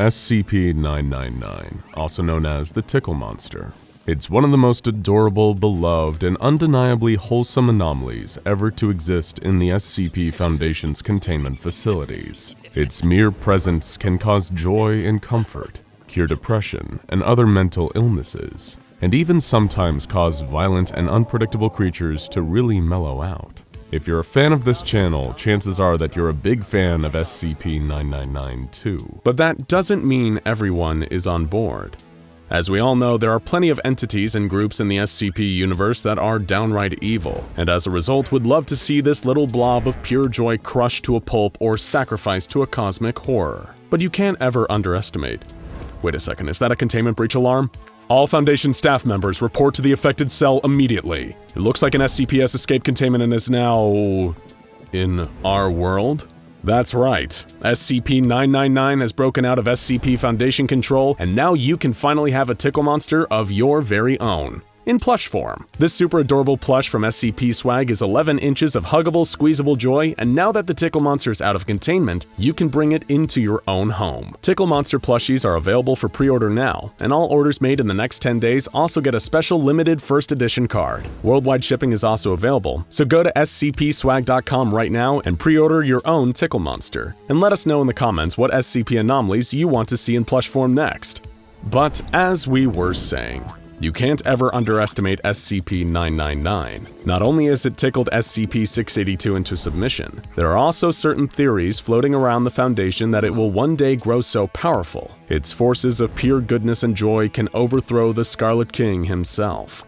SCP-999, also known as the Tickle Monster. It's one of the most adorable, beloved, and undeniably wholesome anomalies ever to exist in the SCP Foundation's containment facilities. Its mere presence can cause joy and comfort, cure depression and other mental illnesses, and even sometimes cause violent and unpredictable creatures to really mellow out. If you're a fan of this channel, chances are that you're a big fan of SCP-999 too. But that doesn't mean everyone is on board. As we all know, there are plenty of entities and groups in the SCP universe that are downright evil, and as a result would love to see this little blob of pure joy crushed to a pulp or sacrificed to a cosmic horror. But you can't ever underestimate. Wait a second, is that a containment breach alarm? All Foundation staff members report to the affected cell immediately. It looks like an SCP has escaped containment and is now in our world? That's right. SCP-999 has broken out of SCP Foundation control, and now you can finally have a Tickle Monster of your very own. In plush form. This super adorable plush from SCP Swag is 11 inches of huggable, squeezable joy, and now that the Tickle Monster is out of containment, you can bring it into your own home. Tickle Monster plushies are available for pre-order now, and all orders made in the next 10 days also get a special limited first edition card. Worldwide shipping is also available, so go to scpswag.com right now and pre-order your own Tickle Monster. And let us know in the comments what SCP anomalies you want to see in plush form next. But as we were saying, you can't ever underestimate SCP-999. Not only has it tickled SCP-682 into submission, there are also certain theories floating around the Foundation that it will one day grow so powerful, its forces of pure goodness and joy can overthrow the Scarlet King himself.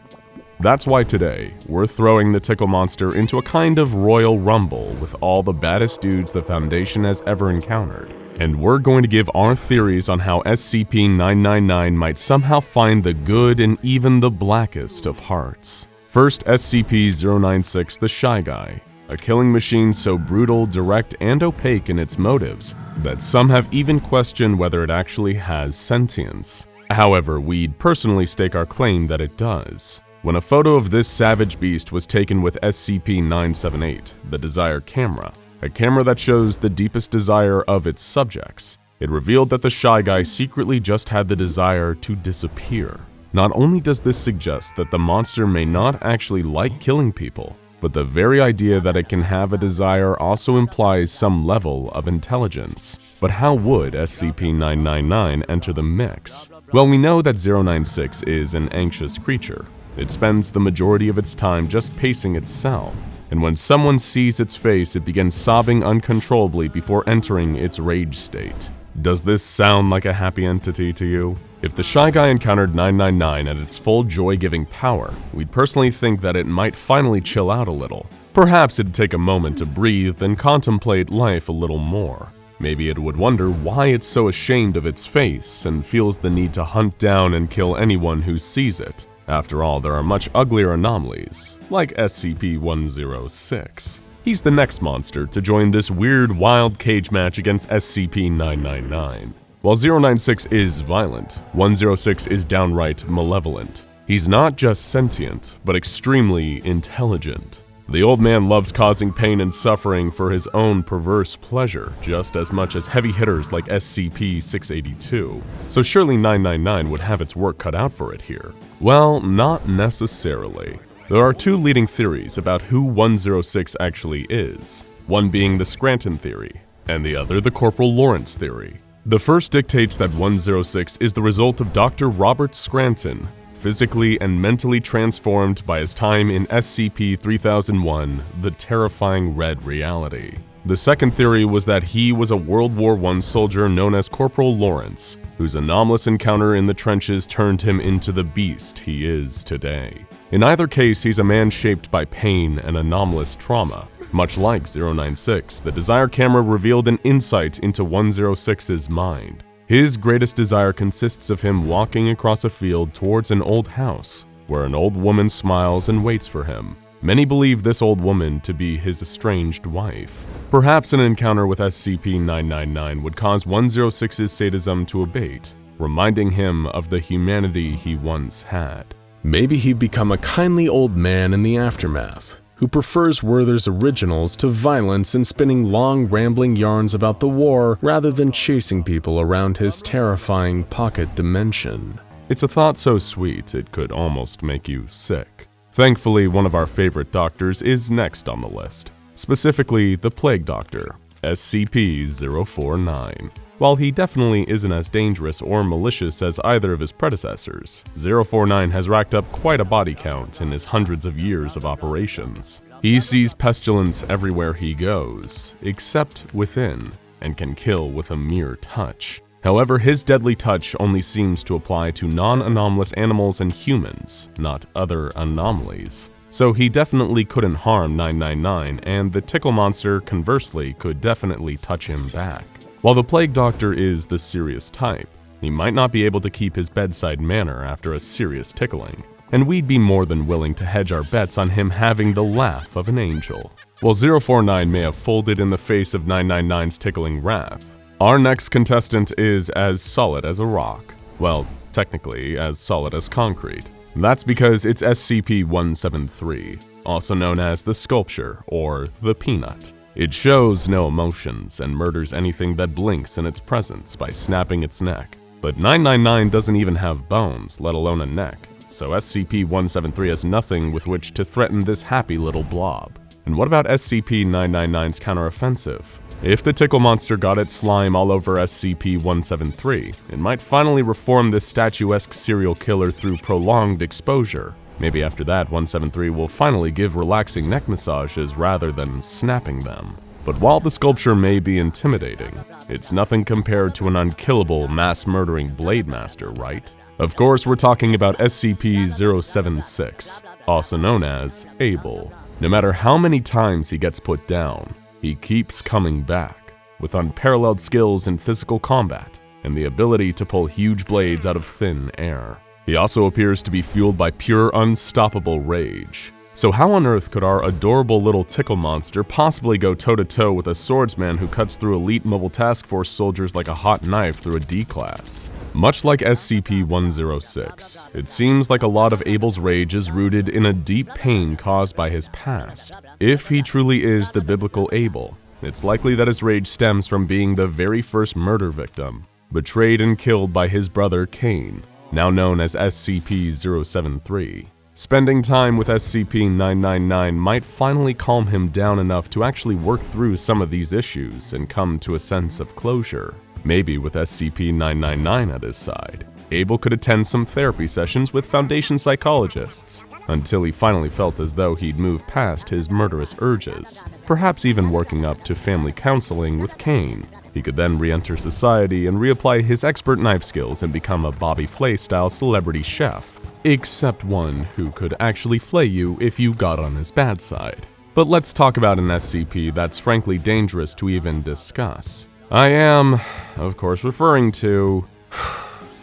That's why today, we're throwing the Tickle Monster into a kind of royal rumble with all the baddest dudes the Foundation has ever encountered. And we're going to give our theories on how SCP-999 might somehow find the good in even the blackest of hearts. First, SCP-096 the Shy Guy, a killing machine so brutal, direct, and opaque in its motives that some have even questioned whether it actually has sentience. However, we'd personally stake our claim that it does. When a photo of this savage beast was taken with SCP-978, the Desire camera, a camera that shows the deepest desire of its subjects, it revealed that the Shy Guy secretly just had the desire to disappear. Not only does this suggest that the monster may not actually like killing people, but the very idea that it can have a desire also implies some level of intelligence. But how would SCP-999 enter the mix? Well, we know that 096 is an anxious creature. It spends the majority of its time just pacing its cell, and when someone sees its face, it begins sobbing uncontrollably before entering its rage state. Does this sound like a happy entity to you? If the Shy Guy encountered 999 at its full joy-giving power, we'd personally think that it might finally chill out a little. Perhaps it'd take a moment to breathe and contemplate life a little more. Maybe it would wonder why it's so ashamed of its face and feels the need to hunt down and kill anyone who sees it. After all, there are much uglier anomalies, like SCP-106. He's the next monster to join this weird, wild cage match against SCP-999. While 096 is violent, 106 is downright malevolent. He's not just sentient, but extremely intelligent. The old man loves causing pain and suffering for his own perverse pleasure, just as much as heavy hitters like SCP-682. So surely 999 would have its work cut out for it here. Well, not necessarily. There are two leading theories about who 106 actually is, one being the Scranton theory, and the other the Corporal Lawrence theory. The first dictates that 106 is the result of Dr. Robert Scranton, physically and mentally transformed by his time in SCP-3001, the terrifying Red Reality. The second theory was that he was a World War I soldier known as Corporal Lawrence, whose anomalous encounter in the trenches turned him into the beast he is today. In either case, he's a man shaped by pain and anomalous trauma. Much like 096, the Desire camera revealed an insight into 106's mind. His greatest desire consists of him walking across a field towards an old house, where an old woman smiles and waits for him. Many believe this old woman to be his estranged wife. Perhaps an encounter with SCP-999 would cause 106's sadism to abate, reminding him of the humanity he once had. Maybe he'd become a kindly old man in the aftermath, who who prefers Werther's originals to violence and spinning long, rambling yarns about the war rather than chasing people around his terrifying pocket dimension. It's a thought so sweet it could almost make you sick. Thankfully, one of our favorite doctors is next on the list, specifically the Plague Doctor, SCP-049. While he definitely isn't as dangerous or malicious as either of his predecessors, 049 has racked up quite a body count in his hundreds of years of operations. He sees pestilence everywhere he goes, except within, and can kill with a mere touch. However, his deadly touch only seems to apply to non-anomalous animals and humans, not other anomalies. So he definitely couldn't harm 999, and the Tickle Monster, conversely, could definitely touch him back. While the Plague Doctor is the serious type, he might not be able to keep his bedside manner after a serious tickling, and we'd be more than willing to hedge our bets on him having the laugh of an angel. While 049 may have folded in the face of 999's tickling wrath, our next contestant is as solid as a rock. Well, technically, as solid as concrete. That's because it's SCP-173, also known as the Sculpture or the Peanut. It shows no emotions and murders anything that blinks in its presence by snapping its neck. But 999 doesn't even have bones, let alone a neck, so SCP-173 has nothing with which to threaten this happy little blob. And what about SCP-999's counteroffensive? If the Tickle Monster got its slime all over SCP-173, it might finally reform this statuesque serial killer through prolonged exposure. Maybe after that, 173 will finally give relaxing neck massages rather than snapping them. But while the sculpture may be intimidating, it's nothing compared to an unkillable, mass-murdering Blade Master, right? Of course, we're talking about SCP-076, also known as Abel. No matter how many times he gets put down, he keeps coming back, with unparalleled skills in physical combat and the ability to pull huge blades out of thin air. He also appears to be fueled by pure, unstoppable rage. So how on earth could our adorable little Tickle Monster possibly go toe-to-toe with a swordsman who cuts through elite mobile task force soldiers like a hot knife through a D-class? Much like SCP-106, it seems like a lot of Abel's rage is rooted in a deep pain caused by his past. If he truly is the biblical Abel, it's likely that his rage stems from being the very first murder victim, betrayed and killed by his brother Cain, now known as SCP-073. Spending time with SCP-999 might finally calm him down enough to actually work through some of these issues and come to a sense of closure. Maybe with SCP-999 at his side, Abel could attend some therapy sessions with Foundation psychologists, until he finally felt as though he'd moved past his murderous urges, perhaps even working up to family counseling with Cain. He could then re-enter society and reapply his expert knife skills and become a Bobby Flay-style celebrity chef, except one who could actually flay you if you got on his bad side. But let's talk about an SCP that's frankly dangerous to even discuss. I am, of course, referring to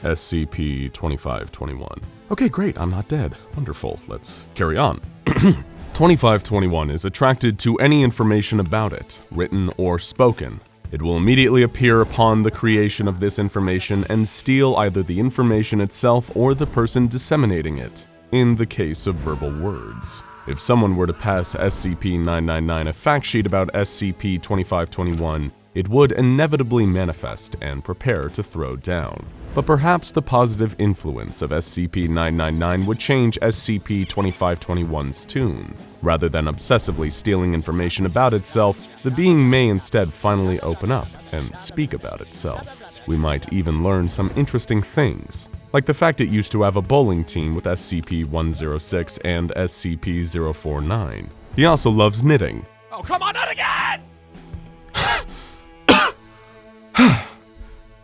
SCP-2521. Okay, great, I'm not dead. Wonderful, let's carry on. 2521 is attracted to any information about it, written or spoken. It will immediately appear upon the creation of this information and steal either the information itself or the person disseminating it, in the case of verbal words. If someone were to pass SCP-999 a fact sheet about SCP-2521, it would inevitably manifest and prepare to throw down. But perhaps the positive influence of SCP-999 would change SCP-2521's tune. Rather than obsessively stealing information about itself, the being may instead finally open up and speak about itself. We might even learn some interesting things, like the fact it used to have a bowling team with SCP-106 and SCP-049. He also loves knitting. Oh, come on, not again!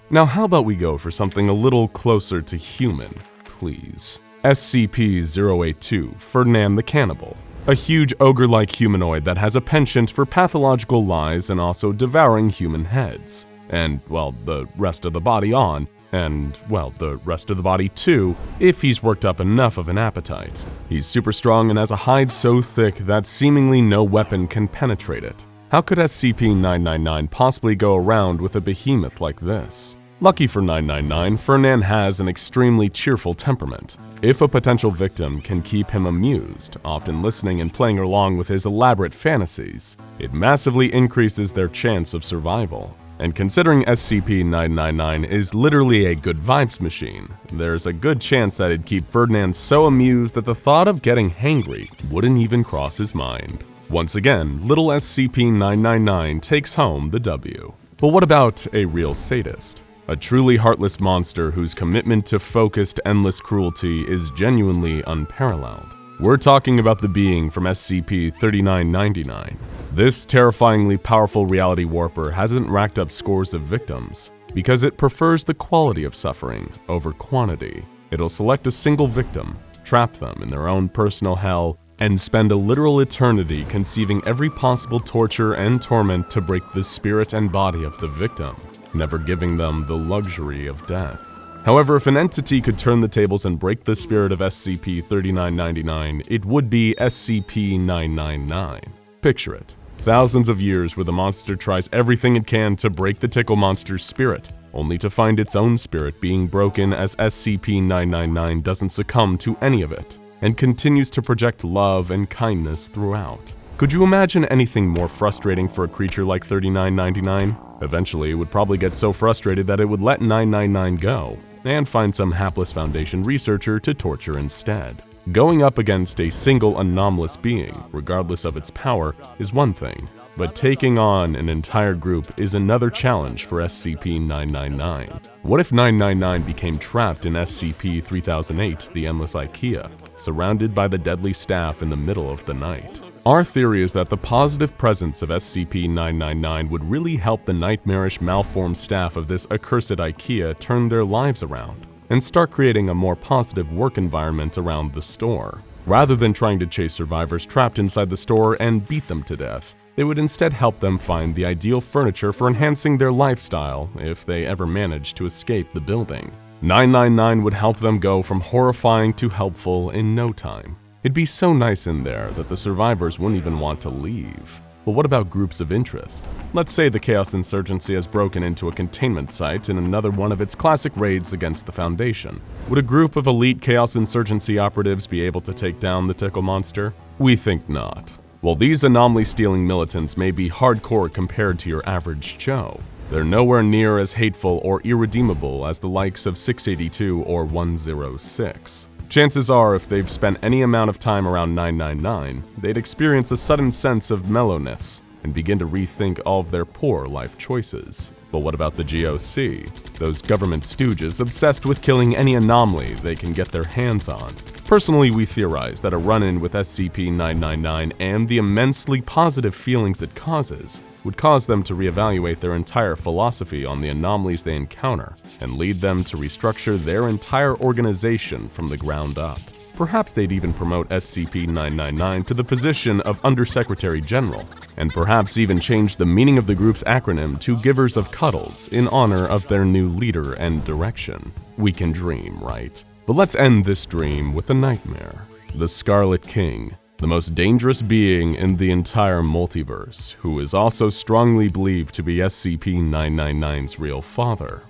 Now how about we go for something a little closer to human, please? SCP-082 Ferdinand the Cannibal. A huge ogre-like humanoid that has a penchant for pathological lies and also devouring human heads. And, well, the rest of the body on, and, well, the rest of the body too, if he's worked up enough of an appetite. He's super strong and has a hide so thick that seemingly no weapon can penetrate it. How could SCP-999 possibly go around with a behemoth like this? Lucky for 999, Ferdinand has an extremely cheerful temperament. If a potential victim can keep him amused, often listening and playing along with his elaborate fantasies, it massively increases their chance of survival. And considering SCP-999 is literally a good vibes machine, there's a good chance that it'd keep Ferdinand so amused that the thought of getting hangry wouldn't even cross his mind. Once again, little SCP-999 takes home the W. But what about a real sadist? A truly heartless monster whose commitment to focused, endless cruelty is genuinely unparalleled. We're talking about the being from SCP-3999. This terrifyingly powerful reality warper hasn't racked up scores of victims because it prefers the quality of suffering over quantity. It'll select a single victim, trap them in their own personal hell, and spend a literal eternity conceiving every possible torture and torment to break the spirit and body of the victim, never giving them the luxury of death. However, if an entity could turn the tables and break the spirit of SCP-3999, it would be SCP-999. Picture it. Thousands of years where the monster tries everything it can to break the Tickle Monster's spirit, only to find its own spirit being broken as SCP-999 doesn't succumb to any of it, and continues to project love and kindness throughout. Could you imagine anything more frustrating for a creature like 3999? Eventually, it would probably get so frustrated that it would let 999 go, and find some hapless Foundation researcher to torture instead. Going up against a single anomalous being, regardless of its power, is one thing, but taking on an entire group is another challenge for SCP-999. What if 999 became trapped in SCP-3008, the Endless IKEA, surrounded by the deadly staff in the middle of the night? Our theory is that the positive presence of SCP-999 would really help the nightmarish, malformed staff of this accursed IKEA turn their lives around and start creating a more positive work environment around the store. Rather than trying to chase survivors trapped inside the store and beat them to death, they would instead help them find the ideal furniture for enhancing their lifestyle if they ever managed to escape the building. 999 would help them go from horrifying to helpful in no time. It'd be so nice in there that the survivors wouldn't even want to leave. But what about groups of interest? Let's say the Chaos Insurgency has broken into a containment site in another one of its classic raids against the Foundation. Would a group of elite Chaos Insurgency operatives be able to take down the Tickle Monster? We think not. While these anomaly-stealing militants may be hardcore compared to your average Joe, they're nowhere near as hateful or irredeemable as the likes of 682 or 106. Chances are, if they've spent any amount of time around 999, they'd experience a sudden sense of mellowness and begin to rethink all of their poor life choices. But what about the GOC? Those government stooges obsessed with killing any anomaly they can get their hands on. Personally, we theorize that a run-in with SCP-999 and the immensely positive feelings it causes would cause them to reevaluate their entire philosophy on the anomalies they encounter and lead them to restructure their entire organization from the ground up. Perhaps they'd even promote SCP-999 to the position of Undersecretary General, and perhaps even change the meaning of the group's acronym to Givers of Cuddles in honor of their new leader and direction. We can dream, right? But let's end this dream with a nightmare. The Scarlet King, the most dangerous being in the entire multiverse, who is also strongly believed to be SCP-999's real father.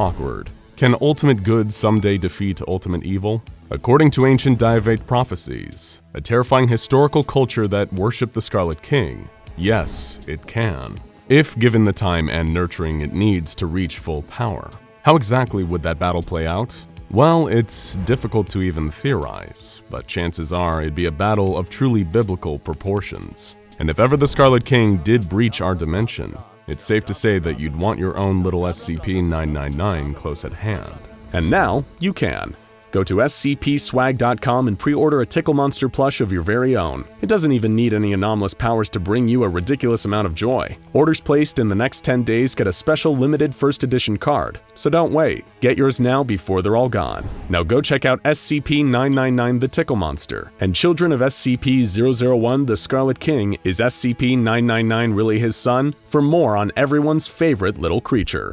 Awkward. Can ultimate good someday defeat ultimate evil? According to ancient Diavate prophecies, a terrifying historical culture that worshipped the Scarlet King, yes, it can, if given the time and nurturing it needs to reach full power. How exactly would that battle play out? Well, it's difficult to even theorize, but chances are it'd be a battle of truly biblical proportions. And if ever the Scarlet King did breach our dimension, it's safe to say that you'd want your own little SCP-999 close at hand. And now, you can. Go to scpswag.com and pre-order a Tickle Monster plush of your very own. It doesn't even need any anomalous powers to bring you a ridiculous amount of joy. Orders placed in the next 10 days get a special limited first edition card. So don't wait. Get yours now before they're all gone. Now go check out SCP-999 the Tickle Monster. And children of SCP-001 the Scarlet King, is SCP-999 really his son? For more on everyone's favorite little creature.